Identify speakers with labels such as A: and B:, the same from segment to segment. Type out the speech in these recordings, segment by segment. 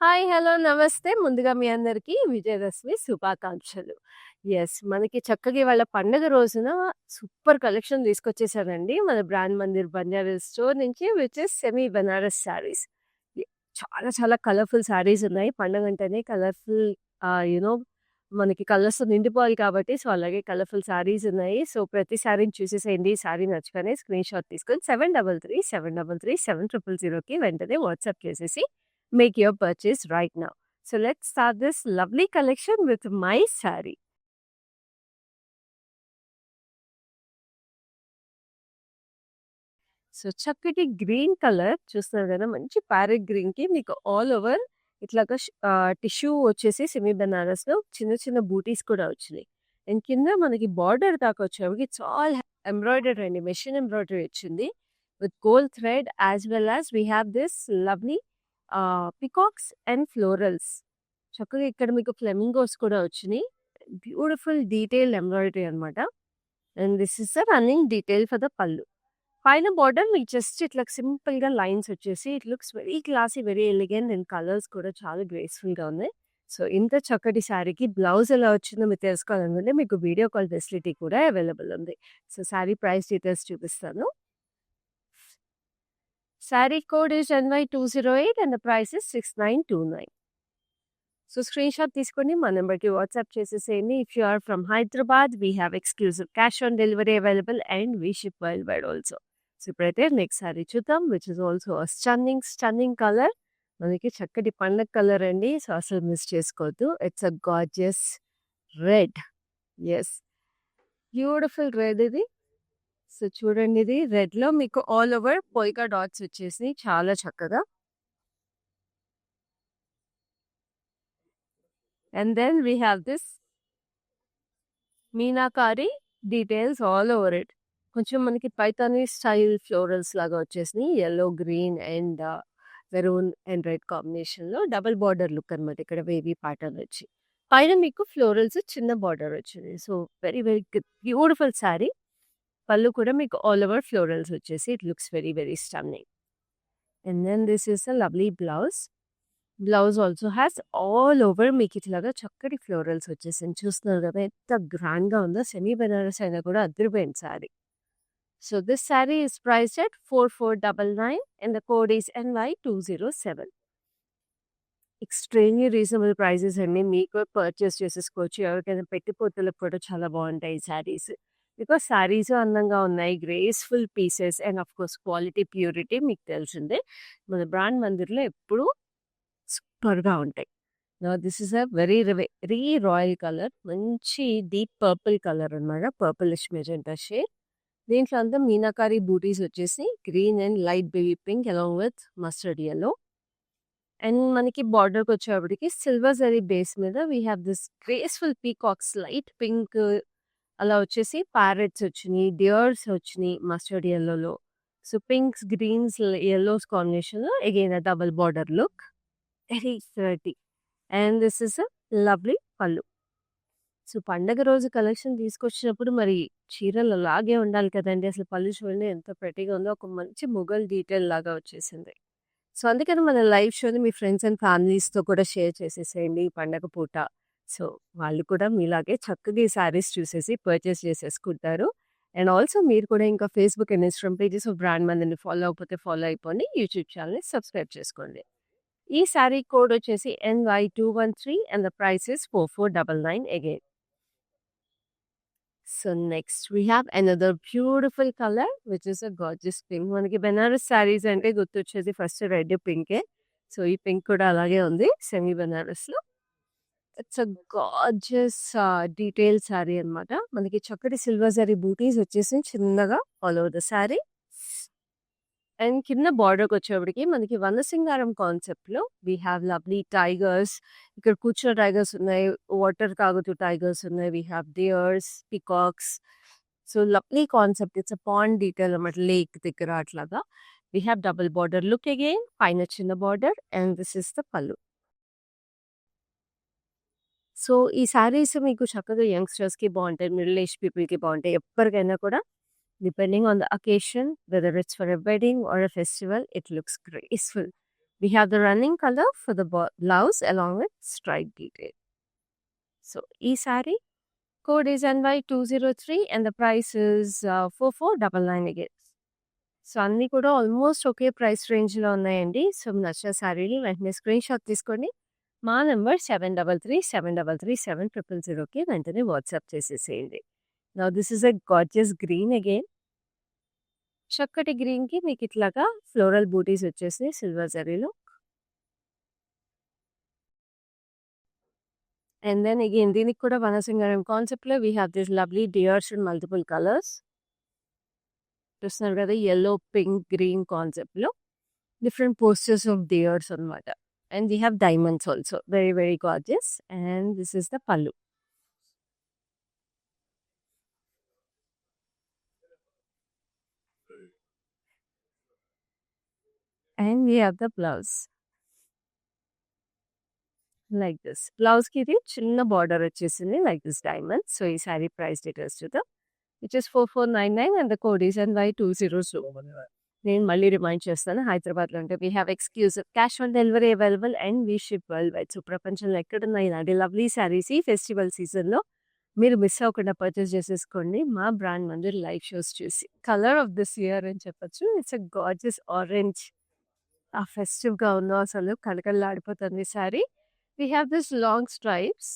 A: Hi! Hello! నమస్తే. ముందుగా మీ అందరికీ విజయదశమి శుభాకాంక్షలు. మనకి చక్కగా ఇవాళ పండుగ రోజున సూపర్ కలెక్షన్ తీసుకొచ్చేసారండి. మన బ్రాండ్ మందిర్ బంజారా స్టోర్ నుంచి which is semi Banaras saris. ఎ చాలా చాలా కలర్‌ఫుల్ శారీస్ ఉన్నాయి. పండగంటేనే కలర్‌ఫుల్ యూ నో మనకి కలర్స్‌తో నిండిపోవాలి కాబట్టి అలాగే కలర్‌ఫుల్ శారీస్ ఉన్నాయి. ప్రతి శారీని చూసేసేయండి. ఈ శారీ నచ్చగానే స్క్రీన్‌షాట్ తీసుకొని 7337337000కి వెంటనే వాట్సాప్ చేసేసి make your purchase right now. So let's start this lovely collection with my saree. చక్కటి గ్రీన్ కలర్ చూస్తున్నారు కదా! మంచి ప్యారెట్ గ్రీన్‌కి మీకు ఆల్ ఓవర్ ఇట్లాగా టిష్యూ వచ్చేసి సెమీ బనారస్‌లో చిన్న చిన్న బూటీస్ కూడా వచ్చినాయి. అండ్ కింద మనకి బార్డర్ దాకా వచ్చేప్పటికి ఇట్స్ ఆల్ ఎంబ్రాయిడరీ అండి. మెషిన్ ఎంబ్రాయిడరీ వచ్చింది. With gold thread as well as we have this lovely peacocks and florals. చక్కగా ఇక్కడ మీకు ఫ్లెమింగోస్ కూడా వచ్చినాయి. బ్యూటిఫుల్ డీటెయిల్డ్ ఎంబ్రాయిడరీ అనమాట. And this is the running detail for the pallu. పైన బార్డర్ మీకు జస్ట్ ఇట్లా సింపుల్‌గా లైన్స్ వచ్చేసి it looks very classy, very elegant and colours కూడా చాలా గ్రేస్‌ఫుల్‌గా ఉన్నాయి. ఇంత చక్కటి శారీకి బ్లౌజ్ ఎలా వచ్చిందో మీరు తెలుసుకోవాలనుకుంటే మీకు వీడియో కాల్ ఫెసిలిటీ కూడా అవైలబుల్ ఉంది. శారీ ప్రైస్ డీటెయిల్స్ చూపిస్తాను. Sari code is NY208 and the price is 6929. Screenshot తీసుకొని మా నంబర్‌కి వాట్సాప్ చేసేసేయండి. If you are from Hyderabad we have exclusive cash on delivery available and we ship world wide also. ఇప్పుడైతే next sari చూద్దాం which is also stunning colour. మనకి చక్కటి పండగ colour అండి. అసలు మిస్ చేసుకోవద్దు. It's a gorgeous red. Yes. Beautiful red ఇది. చూడండి ఇది రెడ్‌లో మీకు ఆల్ ఓవర్ పోల్కా డాట్స్ వచ్చేసినాయి చాలా చక్కగా. And then we have this meenakari details all over it. కొంచెం మనకి పైతానీ స్టైల్ ఫ్లోరల్స్ లాగా వచ్చేసినాయి. Yellow, green and maroon and red కాంబినేషన్‌లో డబుల్ బార్డర్ లుక్ అనమాట. ఇక్కడ వేవీ ప్యాటర్న్ వచ్చి. పైన మీకు ఫ్లోరల్స్ చిన్న బార్డర్ వచ్చింది. Very very beautiful sari. Pallu కూడా మీకు ఆల్ ఓవర్ ఫ్లోరల్స్ వచ్చేసి it looks very very stunning. And then this is a lovely blouse. Blouse also has all over మీకు ఇట్లాగా చక్కటి ఫ్లోరల్స్ వచ్చేసింది. చూస్తున్నారు కదా ఎంత గ్రాండ్‌గా ఉందో. సెమీ బెనారస్ అయినా కూడా అదిరిపోయింది sari. This sari is priced at 4499 and the code is NY207. Extremely reasonable prices అండి. మీకు పర్చేస్ చేసేసుకోవచ్చు. ఎవరికైనా పెట్టిపోతలకు కూడా చాలా బాగుంటాయి ఈ శారీస్. బికాజ్ శారీస్ అందంగా ఉన్నాయి. Graceful pieces and of course quality, purity మీకు తెలిసిందే. మన బ్రాండ్ మందిర్‌లో ఎప్పుడూ సూపర్‌గా ఉంటాయి. This is a very royal colour. మంచి డీప్ పర్పుల్ కలర్ అనమాట. Purplish magenta shade. దీంట్లో అంతా మీనాకారి బూటీస్ వచ్చేసి green and light baby pink along with mustard yellow. And మనకి బార్డర్‌కి వచ్చేప్పటికి సిల్వర్ జరీ బేస్ మీద we have this graceful peacocks light pink అలా వచ్చేసి ప్యారెట్స్ వచ్చినియి, డియర్స్ వచ్చినియి మస్టర్డ్ యెల్లోలో. పింక్స్, గ్రీన్స్, యెల్లోస్ కాంబినేషన్‌లో again a double border look. Very pretty. And this is a lovely పల్లు. పండగ రోజు కలెక్షన్ తీసుకొచ్చినప్పుడు మరి చీరలు అలాగే ఉండాలి కదండీ! అసలు పల్లు చూడండి ఎంత ప్రెటీగా ఉందో. ఒక మంచి మొగల్ డీటెయిల్ లాగా వచ్చేసింది. అందుకని మన లైవ్ షోని మీ ఫ్రెండ్స్ అండ్ ఫ్యామిలీస్‌తో కూడా షేర్ చేసేసేయండి ఈ పండగ పూట. సో, వాళ్ళు కూడా మీలాగే చక్కగా ఈ శారీస్ చూసేసి పర్చేస్ చేసేసుకుంటారు. అండ్ ఆల్సో మీరు కూడా ఇంకా Facebook and Instagram pages of brand మందిని ఫాలో అవ్వకపోతే ఫాలో అయిపోండి. యూట్యూబ్ ఛానెల్‌ని సబ్స్క్రైబ్ చేసుకోండి. ఈ శారీ కోడ్ వచ్చేసి NY213 and the price is 4499 again. Next we have another beautiful colour which is a gorgeous pink. మనకి బెనారస్ శారీస్ అంటే గుర్తొచ్చేది ఫస్ట్ రెడ్, పింకే. ఈ పింక్ కూడా అలాగే ఉంది సెమీ బెనారస్‌లో. It's a gorgeous detail sari అనమాట. మనకి చక్కటి సిల్వర్ జరీ బూటీస్ వచ్చేసి చిన్నగా all over the sari. And కింద బార్డర్‌కొచ్చేప్పటికి మనకి వనసింగారం కాన్సెప్ట్‌లో వి హావ్ లవ్లీ టైగర్స్. ఇక్కడ కూర్చున్న టైగర్స్ ఉన్నాయి. వాటర్ తాగుతూ టైగర్స్ ఉన్నాయి. We have deers, peacocks. Lovely concept. It's a pond detail అన్నమాట. లేక్ దగ్గర అట్లాగా. We have double border look again. పైన చిన్న border and this is the pallu. ఈ శారీస్ మీకు చక్కగా యంగ్‌స్టర్స్‌కి బావుంటాయి. మిడిల్ ఏజ్ పీపుల్‌కి బావుంటాయి. ఎవ్వరికైనా కూడా depending on the occasion, whether it's for a wedding or a festival, it looks graceful. We have the running color for the blouse along with stripe detail. So, ee saree code is NY203 and the price is 4499 again. So, అన్నీ కూడా almost ఒకే price రేంజ్‌లో ఉన్నాయండి. So, నచ్చిన శారీని వెంటనే screenshot తీసుకోండి. మా number 7337337000కి వెంటనే వాట్సాప్ చేసేసేయండి. Now this is a gorgeous green again. చక్కటి గ్రీన్‌కి మీకు ఇట్లాగా ఫ్లోరల్ బూటీస్ వచ్చేసినాయి సిల్వర్ జరీలో. అండ్ దెన్ అగైన్ దీనికి కూడా వనసింగారం కాన్సెప్ట్‌లో we have this lovely deers in multiple colours. చూస్తున్నారు కదా యెల్లో, పింక్, గ్రీన్ కాన్సెప్ట్‌లో డిఫరెంట్ పోస్టర్స్ ఆఫ్ డియర్స్ అనమాట. And we have diamonds also. Very very gorgeous. And this is the pallu. And we have the blouse. Like this. బ్లౌజ్‌కి ఇది చిన్న border వచ్చేసింది like this diamond. So, ఈ sorry price details చూద్దాం. Which is 4499 and the code is NY202. నేను మళ్ళీ remind చేస్తాను. హైదరాబాద్‌లో ఉంటే we have exclusive cash on delivery available and we ship world wide. So, ప్రపంచంలో ఎక్కడున్నా ఇలాంటి లవ్లీ శారీస్ ఈ ఫెస్టివల్ సీజన్‌లో మీరు మిస్ అవ్వకుండా పర్చేస్ చేసేసుకోండి. మా బ్రాండ్ మందిర్ లైవ్ షోస్ చూసి. కలర్ ఆఫ్ దిస్ ఇయర్ అని చెప్పొచ్చు. It's a gorgeous orange. ఆ ఫెస్టివ్‌గా ఉందో అసలు కళకళలాడిపోతుంది sari. We have this long stripes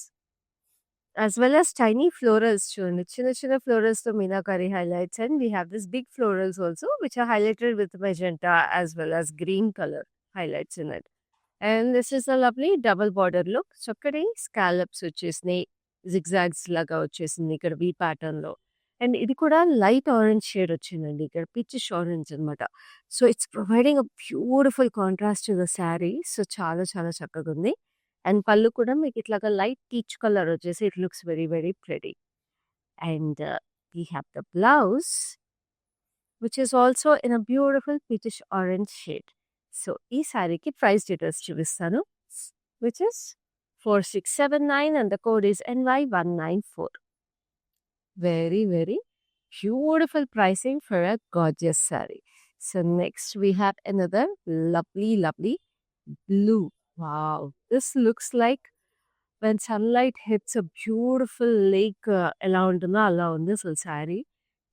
A: as well as tiny florals చూడండి. చిన్న చిన్న ఫ్లోరల్స్‌తో Meenakari highlights and we have this big florals also which are highlighted with magenta as well as green color highlights in it. And this is a lovely double border look. చక్కటి scallops వచ్చేసినాయి. Zigzags లాగా వచ్చేసింది ఇక్కడ వి ప్యాటర్న్‌లో. And ఇది కూడా light orange shade వచ్చిందండి. ఇక్కడ పిచ్చిష్ ఆరెంజ్ అనమాట. So, it's providing a beautiful contrast to the sari. So, చాలా చాలా చక్కగుంది. అండ్ పళ్ళు కూడా మీకు ఇట్లాగా లైట్ పీచ్ కలర్ వచ్చేసి it looks very very pretty. And we have the blouse which is also in a beautiful peachish orange shade. So, ఈ శారీకి price details చూపిస్తాను. Which is 4679 and the code is NY194. Very very beautiful pricing for a gorgeous sari. So, next we have another lovely blue. Wow, this looks like when sunlight hits a beautiful lake ఎలా ఉంటుందో అలా ఉంది అసలు శారీ.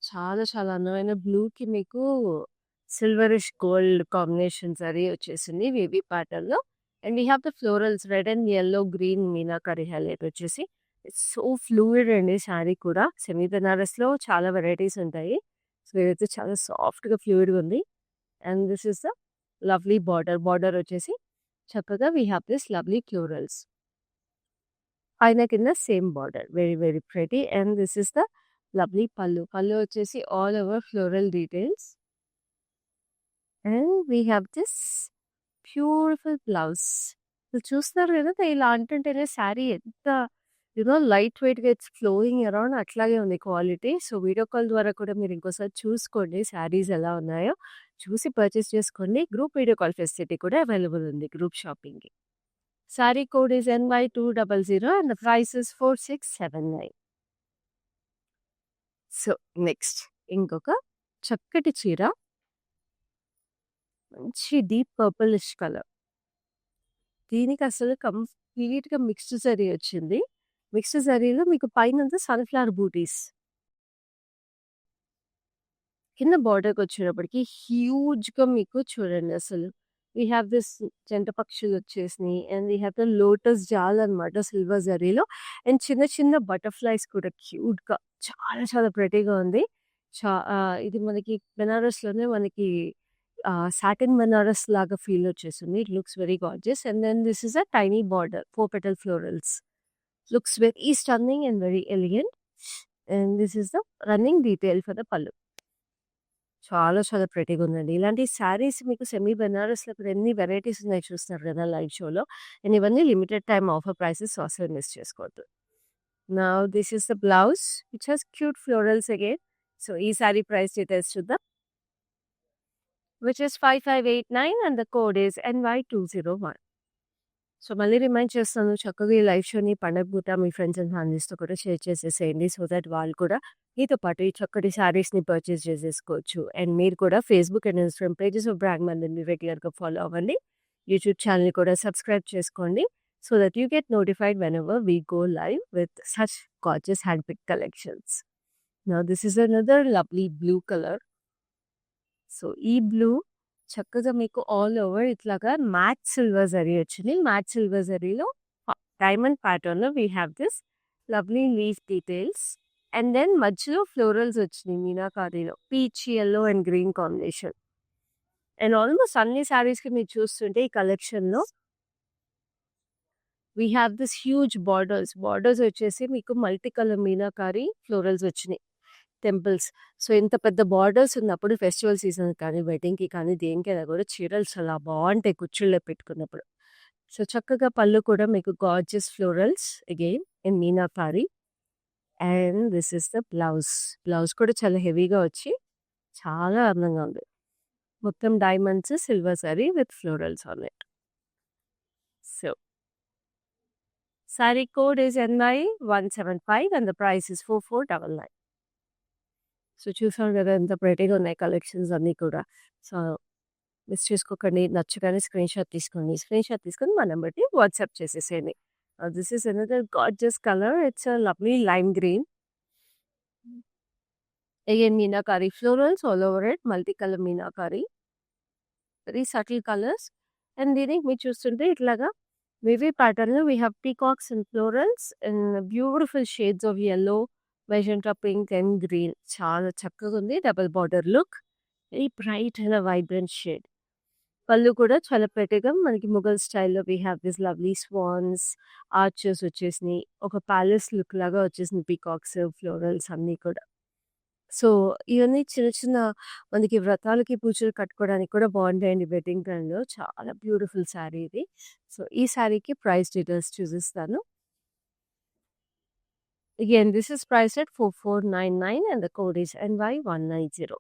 A: చాలా చాలా అందమైన బ్లూకి మీకు సిల్వరిష్ గోల్డ్ కాంబినేషన్ శారీ వచ్చేసింది వేవీ ప్యాటర్న్‌లో. And we have the florals red and yellow, green meenakari highlight వచ్చేసి. ఇట్స్ సో ఫ్లూయిడ్ అండి శారీ కూడా. సెమీ బెనారస్‌లో చాలా వెరైటీస్ ఉంటాయి. సో, ఇదైతే చాలా సాఫ్ట్‌గా ఫ్లూయిడ్‌గా ఉంది. And this is the lovely border వచ్చేసి చక్కగా we have this lovely florals. పైన కింద same border. Very very pretty. And this is the lovely pallu. పల్లు వచ్చేసి all over floral details. And we have this beautiful blouse. చూస్తున్నారు కదా ఇలా అంటుంటేనే శారీ ఎంత లైట్ వెయిట్‌గా ఇట్స్ ఫ్లోయింగ్ అరౌండ్ అట్లాగే ఉంది క్వాలిటీ. సో, వీడియో కాల్ ద్వారా కూడా మీరు ఇంకోసారి చూసుకోండి శారీస్ ఎలా ఉన్నాయో. చూసి పర్చేస్ చేసుకోండి. గ్రూప్ వీడియో కాల్ ఫెసిలిటీ కూడా అవైలబుల్ ఉంది గ్రూప్ షాపింగ్‌కి. Sari code is NY200 and the price is 4679. So, next ఇంకొక చక్కటి చీర. మంచి డీప్ పర్పులిష్ కలర్. దీనికి అసలు కంప్లీట్‌గా మిక్స్డ్ జరీ వచ్చింది. మిక్స్డ్ జరీలో మీకు పైనంతా సన్‌ఫ్లవర్ బూటీస్. కింద బార్డర్‌కొచ్చేటప్పటికి హ్యూజ్‌గా మీకు చూడండి అసలు. వీ హ్యావ్ దిస్ జంట పక్షులు వచ్చేసినాయి. And we have the lotus jaal అనమాట సిల్వర్ జరీలో. అండ్ చిన్న చిన్న బటర్‌ఫ్లైస్ కూడా క్యూట్‌గా చాలా చాలా ప్రెటీగా ఉంది. ఇది మనకి బెనారస్‌లోనే మనకి సాటిన్ బెనారస్ లాగా ఫీల్ వచ్చేసింది. It looks very gorgeous. And then this is a tiny border 4 petal florals. Looks very stunning and very elegant. And this is the running detail for the pallu. చాలా చాలా ప్రెటీగా ఉందండి. ఇలాంటి శారీస్ మీకు సెమీ బెనారస్‌లో ఇప్పుడు ఎన్ని వెరైటీస్ ఉన్నాయి చూస్తున్నారు కదా లైవ్ షోలో. అండ్ ఇవన్నీ limited time offer prices. So, అసలు మిస్ చేసుకోవద్దు. Now this is the blouse which has cute florals again. So, ఈ శారీ ప్రైస్ డీటెయిల్స్ చూద్దాం. Which is 5589 and the code is NY201. So, మళ్ళీ రిమైండ్ చేస్తాను చక్కగా ఈ లైవ్ షోని పండగ పూట మీ ఫ్రెండ్స్ అండ్ ఫ్యామిలీస్‌తో కూడా షేర్ చేసేసేయండి. సో దట్ వాళ్ళు కూడా మీతో పాటు ఈ చక్కటి శారీస్‌ని పర్చేస్ చేసేసుకోవచ్చు. అండ్ మీరు కూడా Facebook and Instagram pages of brand మందిర్‌ని రెగ్యులర్‌గా ఫాలో అవ్వండి. యూట్యూబ్ ఛానల్ కూడా సబ్స్క్రైబ్ చేసుకోండి. So that you get notified whenever we go live with such gorgeous hand pick collections. Now this is another lovely blue colour. So ఈ blue చక్కగా మీకు all over ఇట్లాగా matte silver zari వచ్చింది. Matte silver జరీలో diamond pattern లో we have this lovely leaf details and then మధ్యలో florals వచ్చినాయి మీనాకారీలో. Peach yellow and green combination. And almost అన్ని శారీస్ కి మీరు చూస్తుంటే ఈ కలెక్షన్ లో we have this huge borders. Borders వచ్చేసి మీకు మల్టీ కలర్ మీనాకారీ ఫ్లోరల్స్ వచ్చినాయి. టెంపుల్స్. సో ఇంత పెద్ద బార్డర్స్ ఉన్నప్పుడు ఫెస్టివల్ సీజన్ కానీ వెడ్డింగ్కి కానీ దేనికైనా కూడా చీరలు చాలా బాగుంటాయి కుచ్చుల్లో పెట్టుకున్నప్పుడు. సో చక్కగా పళ్ళు కూడా మీకు gorgeous florals again in meenakari. And this is the blouse. Blouse కూడా చాలా హెవీగా వచ్చి చాలా అందంగా ఉంది. మొత్తం diamonds silver sorry with florals on it. So sorry code is NY175 and the price is 4499. So చూసాను కదా ఎంత ప్రెటీగా ఉన్నాయి కలెక్షన్స్ అన్నీ కూడా. సో మిస్ చేసుకోకండి. నచ్చగానే స్క్రీన్ షాట్ తీసుకోండి. స్క్రీన్ షాట్ తీసుకొని మా నెంబర్కి వాట్సాప్ చేసేసేయండి. This is another gorgeous colour. It's a lovely lime green. Again meenakari florals all over it. Multi colour meenakari. Very subtle colours. And దీనికి మీరు చూస్తుంటే ఇట్లాగా వివి ప్యాటర్న్ లో we have peacocks and florals and beautiful shades of yellow, magenta pink and green. చాలా చక్కగా ఉంది. Double border look. Very bright and vibrant shade. పళ్ళు కూడా చాలా పెట్టగా మనకి ముఘల్ స్టైల్లో we have this lovely swans, Archer's వచ్చేసినాయి. ఒక ప్యాలెస్ లుక్ లాగా వచ్చేసింది పీకాక్స్, ఫ్లోరల్స్ అన్నీ కూడా. సో ఇవన్నీ చిన్న చిన్న మనకి వ్రతాలకి పూజలు కట్టుకోవడానికి కూడా బాగుంటాయండి వెడ్డింగ్ టైంలో. చాలా బ్యూటిఫుల్ శారీ ఇది. సో ఈ శారీకి ప్రైస్ డీటెయిల్స్ చూపిస్తాను. Again, this is priced at 4499 and the code is NY190.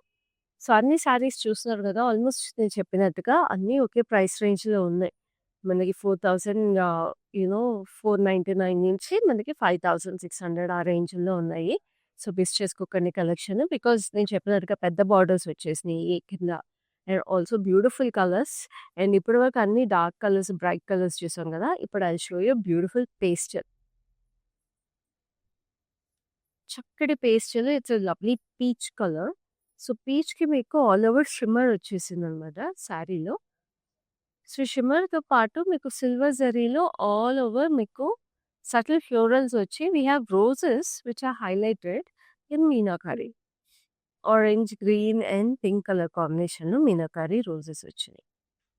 A: So అన్ని శారీస్ చూస్తున్నారు కదా, ఆల్మోస్ట్ నేను చెప్పినట్టుగా అన్నీ ఒకే ప్రైస్ రేంజ్లో ఉన్నాయి. మనకి 4000 499 నుంచి మనకి 5600 ఆ రేంజ్లో ఉన్నాయి. సో మిస్ చేసుకోకండి కలెక్షన్. బికాజ్ నేను చెప్పినట్టుగా పెద్ద బార్డర్స్ వచ్చేసినాయి కింద. And also beautiful colours. And ఇప్పటి వరకు అన్ని డార్క్ కలర్స్, బ్రైట్ కలర్స్ చూసాం కదా. ఇప్పుడు I show you beautiful pastel. చక్కటి pastel. It's lovely peach colour. So పీచ్కి మీకు ఆల్ ఓవర్ షిమ్మర్ వచ్చేసింది అనమాట శారీలో. సో షిమ్మర్తో పాటు మీకు సిల్వర్ జరీలో ఆల్ ఓవర్ మీకు సటిల్ ఫ్లోరల్స్ వచ్చి we have roses which are highlighted in meenakari. Orange, green and pink colour కాంబినేషన్లో మీనాకారీ రోజెస్ వచ్చినాయి.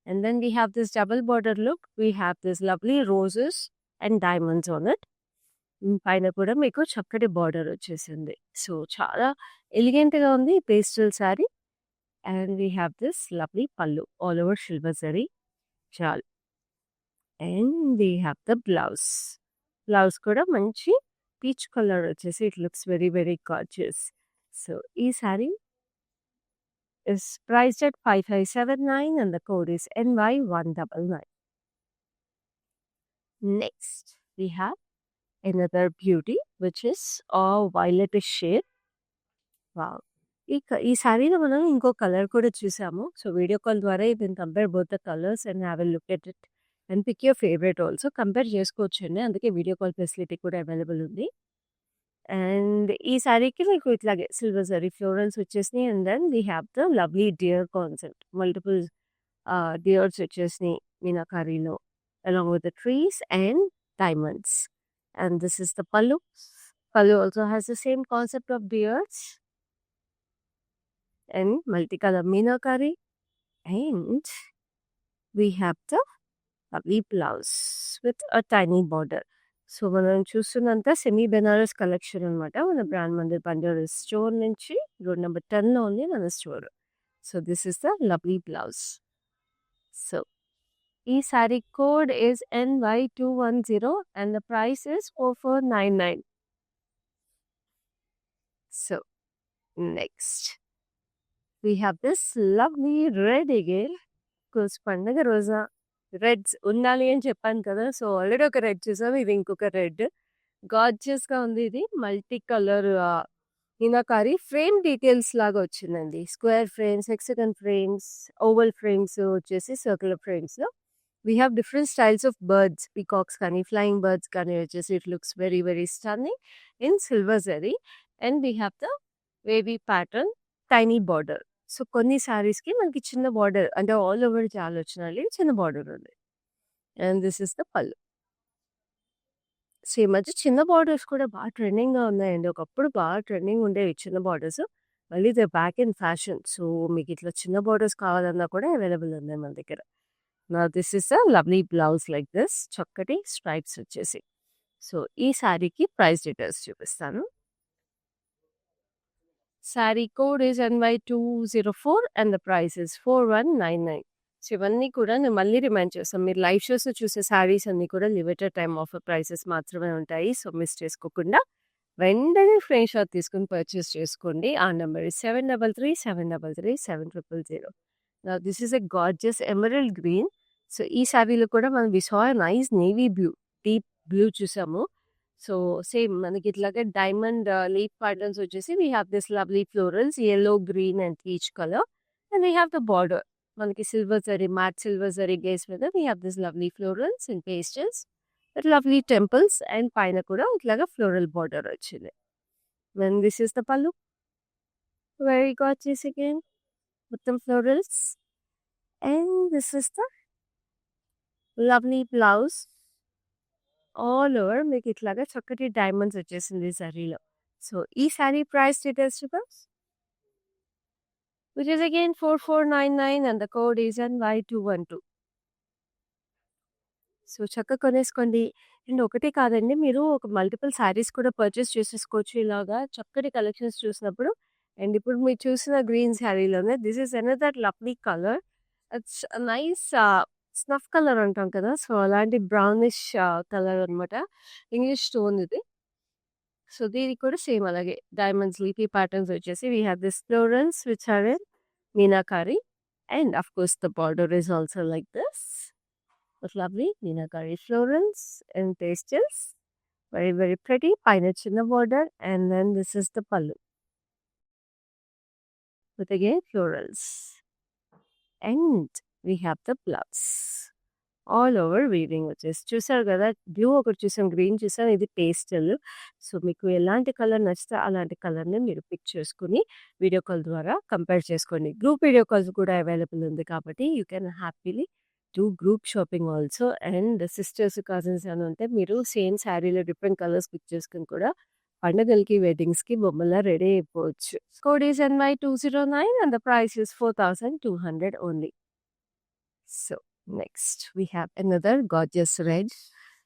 A: And then we have this double border look. We have this lovely roses and diamonds on it. పైన కూడా మీకు చక్కటి border వచ్చేసింది. So చాలా ఎలిగెంట్గా ఉంది pastel sari. And we have this lovely పళ్ళు ఆల్ ఓవర్ సిల్వర్ జరీ. చాలు. And we have the blouse. Blouse కూడా మంచి పీచ్ కలర్ వచ్చేసి it looks very very gorgeous. So ఈ sari is priced at 5579 and the code is NY199. Next, we have another beauty which is a violetish shade. Wow. ఈ శారీలో మనం ఇంకో colour కూడా చూసాము. సో వీడియో కాల్ ద్వారా you can compare both the colours and have a look at it and pick your favourite also. Compare చేసుకోవచ్చండి. అందుకే video call facility కూడా అవైలబుల్ ఉంది. అండ్ ఈ శారీకి మీకు ఇట్లాగే సిల్వర్ జరీ ఫ్లోరల్స్ వచ్చేసినాయి. And then we have the lovely deer concept. Multiple deers వచ్చేసినాయి మీనాకారీలో along with the trees and diamonds. And this is the pallu. Pallu also has the same concept of beards and multicolor meenakari. And we have the lovely blouse with a tiny border. So మనం చూస్తున్నంత semi Benaras collection అనమాట. మన brand Mandir Banjara store నుంచి road number 10లో ఉంది మన store. So this is the lovely blouse. So ఈ sari code is NY210 and the price is 4499. So next we have this lovely red again. Because పండగ రోజా రెడ్స్ ఉండాలి అని చెప్పాను కదా. సో ఆల్రెడీ ఒక రెడ్ చూసాము. ఇది ఇంకొక రెడ్. గార్జియస్గా ఉంది. ఇది multi colour meenakari frame details లాగా వచ్చిందండి. Square frames, hexagon frames, oval frames వచ్చేసి circular ఫ్రేమ్స్లో We have different styles of birds, peacocks కానీ, flying birds కానీ వచ్చేసి it looks very, very stunning in silver zari. And we have the wavy pattern, tiny border. So, కొన్ని శారీస్‌కి మనకి చిన్న border అంటే all over చాలా వచ్చినాలి. చిన్న బార్డర్ ఉంది. అండ్ దిస్ ఇస్ ద పల్లు. సో, ఈ మధ్య చిన్న బార్డర్స్ కూడా బాగా ట్రెండింగ్‌గా ఉన్నాయండి. ఒకప్పుడు బాగా ట్రెండింగ్ ఉండేవి చిన్న బార్డర్స్. మళ్ళీ they back in fashion. So, మీకు ఇట్లా చిన్న బార్డర్స్ కావాలన్నా కూడా అవైలబుల్ ఉన్నాయి మన దగ్గర. Now this is a lovely blouse like this. చక్కటి స్ట్రైప్స్ వచ్చేసి. సో, ఈ శారీకి ప్రైస్ డీటెయిల్స్ చూపిస్తాను. Sari code is NY204 and the price is 4199. So, ఇవన్నీ కూడా నేను మళ్ళీ రిమైండ్ చేస్తాను. మీరు లైవ్ షోస్‌లో చూసే శారీస్ అన్నీ కూడా లిమిటెడ్ టైమ్ ఆఫర్ ప్రైసెస్ మాత్రమే ఉంటాయి. సో, మిస్ చేసుకోకుండా వెంటనే స్క్రీన్ షాట్ తీసుకొని పర్చేస్ చేసుకోండి. ఆ number is 7337337000. Now this is a gorgeous emerald green. So, ఈ శారీలో కూడా మనం we saw a nice navy blue, deep blue చూసాము. సో, సేమ్ మనకి ఇట్లాగే డైమండ్ లీఫ్ ప్యాటర్న్స్ వచ్చేసి we have this lovely florals yellow, green and peach colour. And we have the border. మనకి silver zari, matte silver zari base మీద we have this lovely florals and pastels with lovely temples and పైన కూడా ఇట్లాగా floral border వచ్చింది. And this is the పల్లు. Very gorgeous again మొత్తం florals. And this is the lovely blouse. All over మీకు ఇట్లాగా చక్కటి డైమండ్స్ వచ్చేసింది ఈ శారీలో. సో, ఈ శారీ ప్రైస్ డీటెయిల్స్ చూద్దాం. Which is again 4499 and the code is NY212. So, చక్కగా కొనేసుకోండి. అండ్ ఒకటే కాదండి, మీరు ఒక మల్టిపుల్ శారీస్ కూడా పర్చేస్ చేసేసుకోవచ్చు ఇలాగా చక్కటి కలెక్షన్స్ చూసినప్పుడు. అండ్ ఇప్పుడు మీరు చూసిన గ్రీన్ శారీలోనే this is another lovely colour. It's nice snuff colour అంటాం కదా! సో, అలాంటి బ్రౌనిష్ కలర్ అనమాట. ఇంగ్లీష్ టోన్ ఇది. సో, దీనికి కూడా సేమ్ అలాగే డైమండ్స్ లీఫీ ప్యాటర్న్స్ వచ్చేసి we have this florals which are in Meenakari. And of course the border is also like this. with lovely Meenakari florals and pastels. Very, very pretty. Pine chinna border. And then this is the pallu. With again florals. And we have the blouse. All over weaving వచ్చేసి చూసారు కదా! Blue ఒకటి చూసాం, green చూసాం, ఇది pastel. So, మీకు ఎలాంటి colour నచ్చితే అలాంటి కలర్‌ని మీరు పిక్ చేసుకొని వీడియో కాల్ ద్వారా కంపేర్ చేసుకోండి. గ్రూప్ వీడియో కాల్స్ కూడా అవైలబుల్ ఉంది కాబట్టి you can happily do group shopping also. And sisters, cousins అని ఉంటే మీరు సేమ్ శారీలో డిఫరెంట్ కలర్స్ పిక్ చేసుకొని కూడా పండగలకి, వెడ్డింగ్స్‌కి బొమ్మలా రెడీ అయిపోవచ్చు. Code is NY209 and the price is 4200 only. So, next we have another gorgeous red.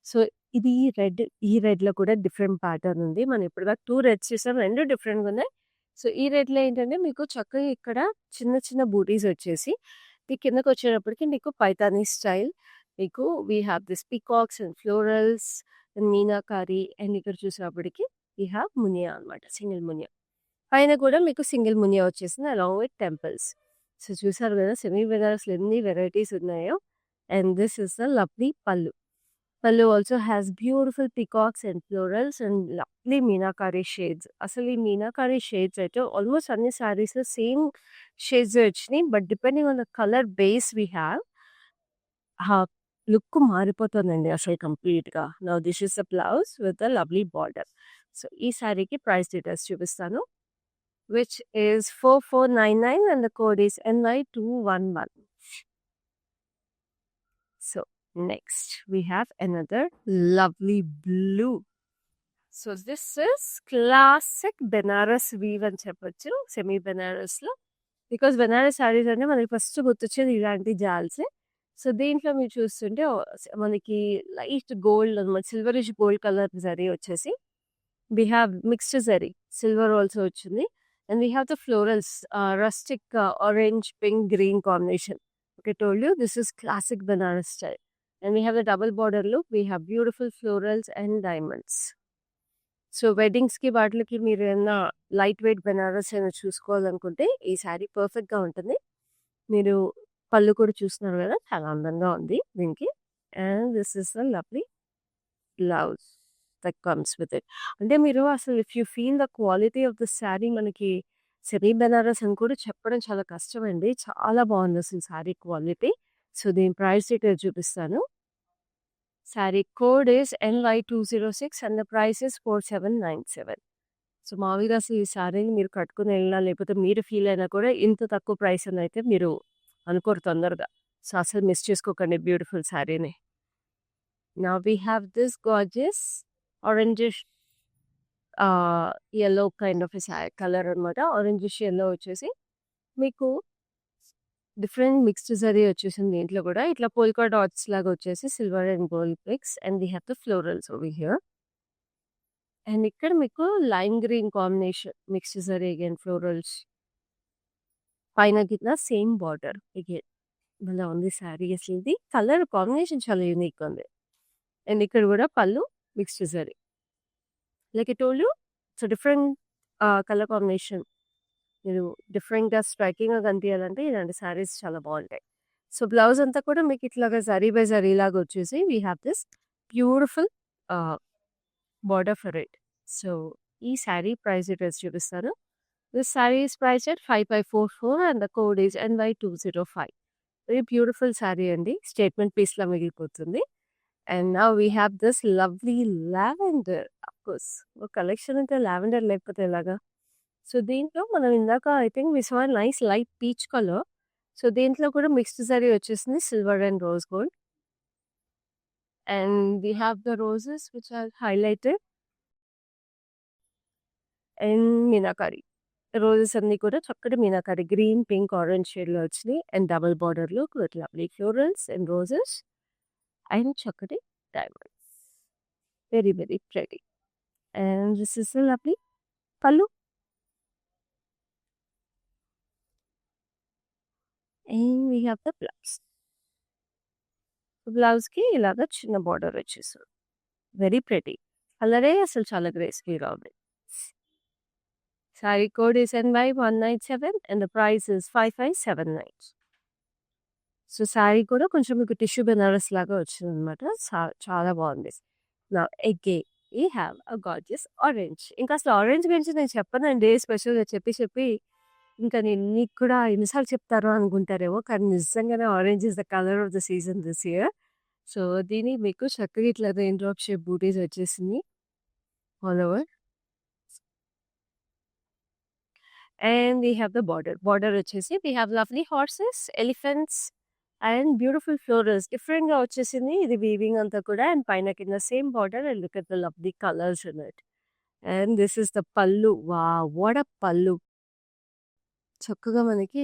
A: So, ఇది రెడ్. ఈ రెడ్‌లో కూడా డిఫరెంట్ ప్యాటర్న్ ఉంది. మనం ఇప్పటిదాకా 2 రెడ్స్ చూసాం. 2 డిఫరెంట్‌గా ఉన్నాయి. సో, ఈ రెడ్‌లో ఏంటంటే మీకు చక్కగా ఇక్కడ చిన్న చిన్న బూటీస్ వచ్చేసి మీకు కిందకొచ్చేటప్పటికి మీకు పైతానీ స్టైల్. మీకు we have this peacocks and florals and meenakari. And ఇక్కడ చూసేటప్పటికి వి హావ్ మునియా అనమాట. సింగిల్ మునియా. పైన కూడా మీకు సింగిల్ మునియా వచ్చేసింది అలాంగ్ విత్ టెంపుల్స్. సో, చూసారు కదా! సెమీ బెనారస్‌లో ఎన్ని వెరైటీస్ ఉన్నాయో. And this is the lovely pallu. Pallu also has beautiful peacocks and florals and lovely Meenakari shades. అసలు ఈ మీనాకారి షేడ్స్ అయితే ఆల్మోస్ట్ అన్ని శారీస్‌లో సేమ్ షేడ్స్ వచ్చినాయి. But depending on the colour base we have look మారిపోతుందండి అసలు కంప్లీట్‌గా. Now this is the blouse with the lovely border. So, ఈ శారీకి ప్రైస్ డీటెయిల్స్ చూపిస్తాను. which is 4499 and the code is NY211. So, next we have another lovely blue. So, this is classic Benaras weave అని చెప్పొచ్చు. Semi బెనారస్‌లో. Because Banaras saris అంటే మనకి first గుర్తొచ్చేది ఇలాంటి జాల్సే. So, దీంట్లో మీరు చూస్తుంటే మనకి లైట్ గోల్డ్ అనమాట. సిల్వరిష్ గోల్డ్ కలర్ జరీ వచ్చేసి we have mixed zari. Silver also వచ్చింది. And we have the florals, rustic orange, pink, green combination. Okay, told you this is classic Banaras style. And we have the double border look. We have beautiful florals and diamonds. So, వెడ్డింగ్స్‌కి వాటిలకి మీరు ఏమన్నా light weight Banaras అయినా చూసుకోవాలనుకుంటే ఈ శారీ పర్ఫెక్ట్‌గా ఉంటుంది. మీరు పళ్ళు కూడా చూస్తున్నారు కదా! చాలా అందంగా ఉంది దీనికి. And this is the lovely blouse that comes with it. అంటే మీరు అసలు if you feel the quality of the sari మనకి సెమీ బెనారస్ అని కూడా చెప్పడం చాలా కష్టమండి. చాలా బాగుంది అసలు శారీ క్వాలిటీ. సో, దీని ప్రైస్ డీటెయిల్స్ చూపిస్తాను. Sari code is NY206 and the price is 4797. So, మామూలుగా అసలు ఈ శారీని మీరు కట్టుకొని వెళ్ళినా, లేకపోతే మీరు ఫీల్ అయినా కూడా ఇంత తక్కువ ప్రైస్ అని అయితే మీరు అనుకోరు తొందరగా. సో, అసలు మిస్ చేసుకోకండి బ్యూటిఫుల్ శారీని. Now we have this gorgeous orangish yellow kind of colour అనమాట. ఆరెంజిష్ యెల్లో వచ్చేసి మీకు డిఫరెంట్ మిక్స్డ్ జరీ వచ్చేసింది దీంట్లో కూడా. ఇట్లా పోల్కా డాట్స్ లాగా వచ్చేసి silver and gold mix and we have the florals over here. And ఇక్కడ మీకు lime green combination mixed zari again florals. పైన కింద సేమ్ బార్డర్ అగైన్. భలే ఉంది శారీ అసలు ఇది. కలర్ కాంబినేషన్ చాలా యూనిక్ ఉంది. అండ్ ఇక్కడ కూడా పళ్ళు mixed zari. Like I told you so different colour combination. మీరు డిఫరెంట్‌గా స్ట్రైకింగ్‌గా కనిపియాలంటే ఇలాంటి శారీస్ చాలా బావుంటాయి. సో, బ్లౌజ్ అంతా కూడా మీకు ఇట్లాగా జరీ బై జరీ లాగా వచ్చేసి we have this beautiful ah, border for it. So, ఈ శారీ ప్రైస్ డీటెయిల్స్ చూపిస్తాను. This sari is priced at 5544 and the code is NY205. Very beautiful sari అండి. స్టేట్మెంట్ పీస్‌లా మిగిలిపోతుంది. And now we have this lovely lavender. Of course collection అంటే lavender లేకపోతే ఎలాగా? So, దీంట్లో మనం ఇందాక I think we saw nice light peach colour. So, దీంట్లో కూడా మిక్స్డ్ జరీ వచ్చేసింది silver and rose gold. And we have the roses which are highlighted and Meenakari. Roses అన్నీ కూడా చక్కటి మీనాకారి గ్రీన్, పింక్, ఆరెంజ్ షేడ్‌లో వచ్చినాయి. అండ్ డబుల్ బార్డర్‌లో with lovely florals and roses and చక్కటి diamonds. Very very pretty. And this is the lovely pallu. And we have the blouse. బ్లౌజ్‌కి ఇలాగ చిన్న బార్డర్ వచ్చేసింది. Very pretty. కలరే అసలు చాలా గ్రేస్‌ఫుల్‌గా ఉంది. Sari code is NY197 and the price is 5579. So, sari కూడా కొంచెం మీకు టిష్యూ బెనారస్ లాగా వచ్చిందనమాట. చాలా బాగుంది. Now again we have a gorgeous orange. ఇంకా అసలు ఆరెంజ్ గురించి నేను చెప్పనండి. స్పెషల్‌గా చెప్పి ఇంకా నేను మీకు కూడా ఎన్ని సార్లు చెప్తారో అనుకుంటారేమో. కానీ నిజంగానే orange is the colour of the season this year. So, దీన్ని మీకు చక్కగా ఇట్లా రెయిన్ డ్రాప్ షేప్ బూటీస్ వచ్చేసింది all over. And we have the border. Border వచ్చేసి we have lovely horses, elephants and beautiful florals. డిఫరెంట్‌గా వచ్చేసింది. ఇది వీవింగ్ అంతా కూడా అండ్ పైన కింద same border and look at the lovely colours in it. And this is the pallu. Wow! What a pallu. చక్కగా మనకి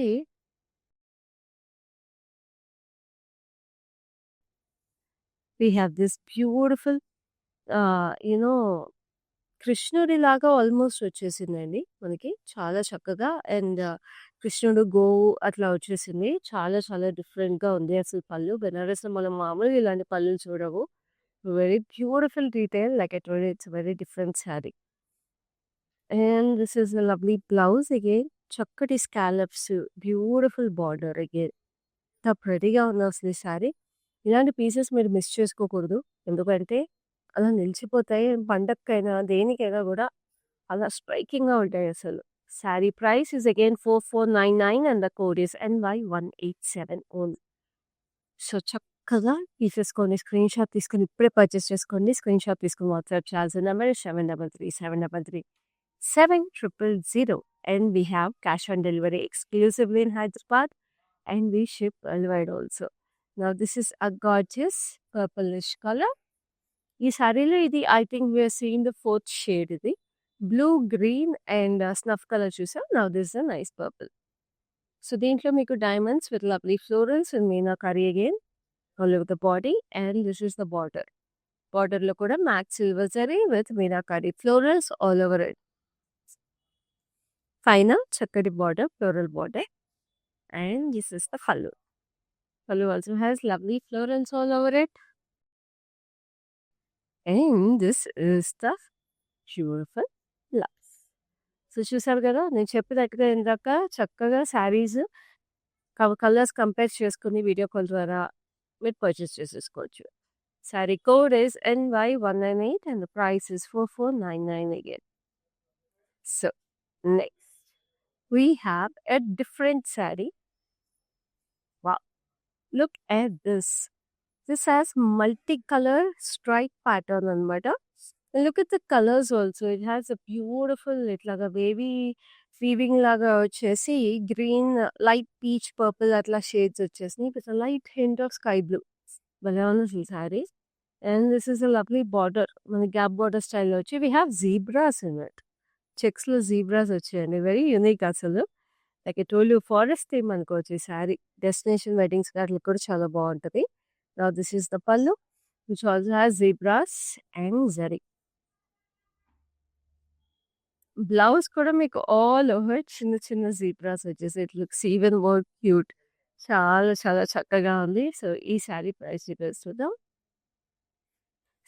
A: we have this beautiful you know కృష్ణుడిలాగా ఆల్మోస్ట్ వచ్చేసిందండి మనకి. చాలా చక్కగా అండ్ కృష్ణుడు గోవు అట్లా వచ్చేసింది. చాలా చాలా డిఫరెంట్‌గా ఉంది అసలు పళ్ళు. బెనారస్‌లో మనం మామూలుగా ఇలాంటి పళ్ళులు చూడము. Very beautiful detail like I told you it's very different sari. And this is a lovely blouse again. చక్కటి స్కాలప్స్, బ్యూటిఫుల్ బార్డర్ అగైన్. ఎంత ప్రెటీగా ఉందో అసలు ఈ శారీ. ఇలాంటి పీసెస్ మీరు మిస్ చేసుకోకూడదు. ఎందుకంటే అలా నిలిచిపోతాయి. పండగకైనా, దేనికైనా గూడా అలా స్ట్రైకింగ్‌గా ఉంటాయి అసలు. Sari price is again 4499 and the code is NY187 only. So, చక్కగా తీసేసుకోండి. స్క్రీన్ షాట్ తీసుకొని ఇప్పుడే పర్చేస్ చేసుకోండి. స్క్రీన్ షాట్ తీసుకొని వాట్సాప్ చేయాల్సిన number 7337337000 and we have cash on delivery exclusively in Hyderabad and we ship world wide also. Now this is a gorgeous purplish colour. ఈ శారీలో ఇది I think we are seeing the fourth shade ఇది. Blue, green and snuff colour చూసాం. Now this is a nice purple. So, దీంట్లో మీకు diamonds with lovely florals and meenakari again all over the body and this is the border. బార్డర్‌లో కూడా matte silver zari with meenakari florals all over it. పైన చక్కటి border, floral border and this is the pallu. Pallu also has lovely florals all over it. And this is the beautiful blouse. So, చూసారు కదా! నేను చెప్పినట్టుగా ఇందాక చక్కగా శారీస్ కలర్స్ కంపేర్ చేసుకొని వీడియో కాల్ ద్వారా మీరు పర్చేస్ చేసేసుకోవచ్చు. Sari code is NY198 and the price is 4499 again. So, next we have a different sari. Wow! Look at this. This has multicolor stripe pattern అనమాట. And look at the colors also. It has a beautiful ఇట్లాగా baby weaving లాగా వచ్చేసి green, light peach, purple అట్లా shades వచ్చేసినాయి. With light hint of sky blue. భలే ఉంది ఈ sari. And this is a lovely border. మన గ్యాప్ బార్డర్ స్టైల్లో వచ్చి we have zebras in it. చెక్స్‌లో జీబ్రాస్ వచ్చాయండి. వెరీ యూనిక్ అసలు. Like I told you forest theme అనుకోవచ్చు ఈ శారీ. డెస్టినేషన్ వెడ్డింగ్స్‌కి అట్లా కూడా చాలా బావుంటది. Now this is the pallu, which also has zebras and zari. Blouse కూడా మీకు ఆల్ ఓవర్ చిన్న చిన్న జీబ్రాస్ వచ్చేసి it looks even more cute. చాలా చాలా చక్కగా ఉంది. సో ఈ శారీ ప్రైస్ డీటెయిల్స్ చూద్దాం.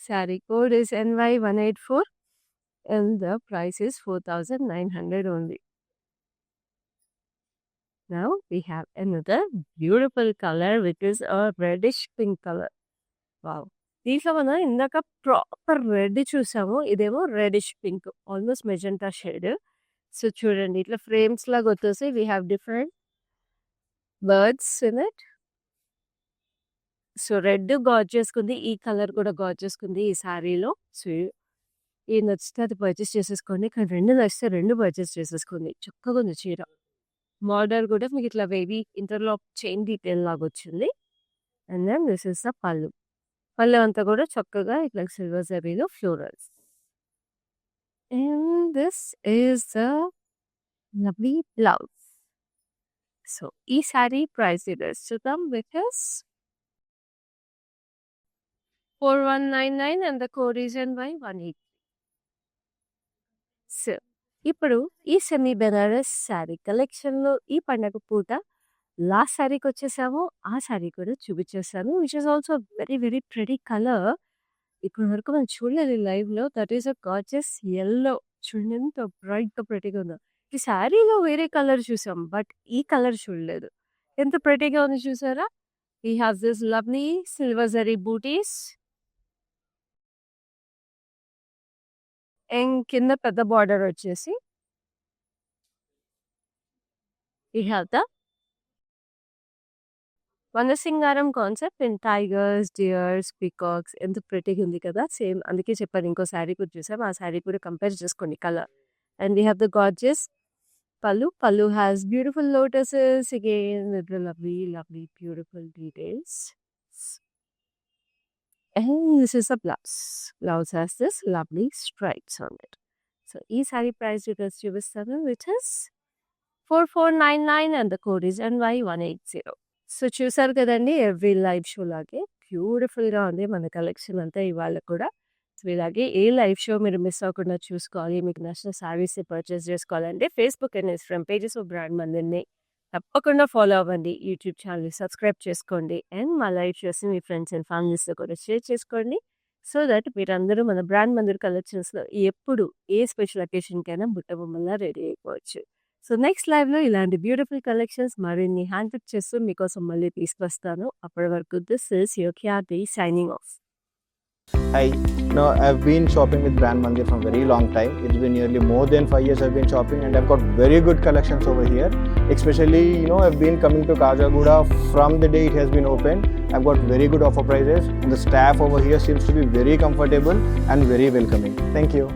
A: Sari code is NY184 and the price is 4,900 only. Now we have another beautiful color which is a reddish pink color. Wow! దీంట్లో మనం ఇందాక ప్రాపర్ రెడ్ చూసాము. ఇదేమో reddish pink, almost magenta shade. So చూడండి ఇట్లా frames లాగా వచ్చేసి we have different birds in it. So red గార్జియస్‌గుంది. ఈ కలర్ కూడా గార్జియస్‌గుంది ఈ శారీలో. సో ఏది నచ్చితే అది పర్చేస్ చేసేసుకోండి. కానీ 2 నచ్చితే 2 పర్చేస్ చేసేసుకోండి. చక్కగా ఉంది చీర. బార్డర్ కూడా మీకు ఇట్లా వేవీ ఇంటర్లాక్ చైన్ డీటెయిల్ లాగా వచ్చింది. And then this is the pallu. Pallu అంతా కూడా చక్కగా ఇట్లా సిల్వర్ జరీలో florals. And this is the lovely blouse. So ఈ శారీ ప్రైస్ డీటెయిల్స్ చూద్దాం. Which is 4199 and the code is NY183. So ఇప్పుడు ఈ సెమీ బెనారస్ శారీ కలెక్షన్‌లో ఈ పండగ పూట లాస్ట్ శారీకి వచ్చేసాము. ఆ శారీ కూడా చూపించేసాను. Which is also very very pretty colour. ఇప్పటి వరకు మనం చూడలేదు లైవ్‌లో. That is a gorgeous yellow. చూడండి ఎంత బ్రైట్‌గా ప్రెటీగా ఉందో. ఈ శారీలో వేరే కలర్ చూసాం. బట్ ఈ కలర్ చూడలేదు. ఎంత ప్రెటీగా ఉంది చూసారా? We have this lovely silver zari బూటీస్. అండ్ కింద పెద్ద బార్డర్ వచ్చేసి వీ హావ్ ద వనసింగారం concept in tigers, deers, peacocks. ఎంత ప్రెటీగా ఉంది కదా! సేమ్ అందుకే చెప్పాను ఇంకో శారీ కూడా చూసాం. ఆ శారీ కూడా కంపేర్ చేసుకోండి colour. And we have the gorgeous పల్లు. పల్లు has beautiful lotuses again with the lovely lovely beautiful details. And this is the blouse. Blouse has this lovely stripes on it. So ఈ శారీ ప్రైస్ డీటెయిల్స్ చూపిస్తాను. Which is 4499 and the code is NY180. So చూసారు కదండి every live show లాగే బ్యూటిఫుల్‌గా ఉంది మన collection అంతా ఇవాళ కూడా. సో ఇలాగే ఏ లైవ్ షో మీరు మిస్ అవ్వకుండా చూసుకోవాలి. మీకు నచ్చిన శారీస్ పర్చేస్ చేసుకోవాలంటే Facebook and Instagram pages of brand మందిర్‌ని తప్పకుండా ఫాలో అవ్వండి. యూట్యూబ్ ఛానల్‌ని సబ్స్క్రైబ్ చేసుకోండి. అండ్ మా లైవ్ షోస్‌ని మీ ఫ్రెండ్స్ అండ్ ఫ్యామిలీస్‌తో కూడా షేర్ చేసుకోండి. సో దట్ మీరందరూ మన బ్రాండ్ మందిర్ కలెక్షన్స్‌లో ఎప్పుడు ఏ స్పెషల్ అకేషన్‌కైనా బుట్టబొమ్మలా రెడీ అయిపోవచ్చు. సో నెక్స్ట్ లైవ్‌లో ఇలాంటి బ్యూటిఫుల్ కలెక్షన్స్ మరిన్ని హ్యాండ్ పిక్ చేస్తూ మీకోసం మళ్ళీ తీసుకొస్తాను. అప్పటి వరకు this is your Khyati signing off.
B: Hi, I've been shopping with Brand Mandir from a very long time. It's been nearly more than 5 years I've been shopping, and I've got very good collections over here. Especially, I've been coming to Kajagoda from the day it has been opened. I've got very good offer prices, and the staff over here seems to be very comfortable and very welcoming. Thank you.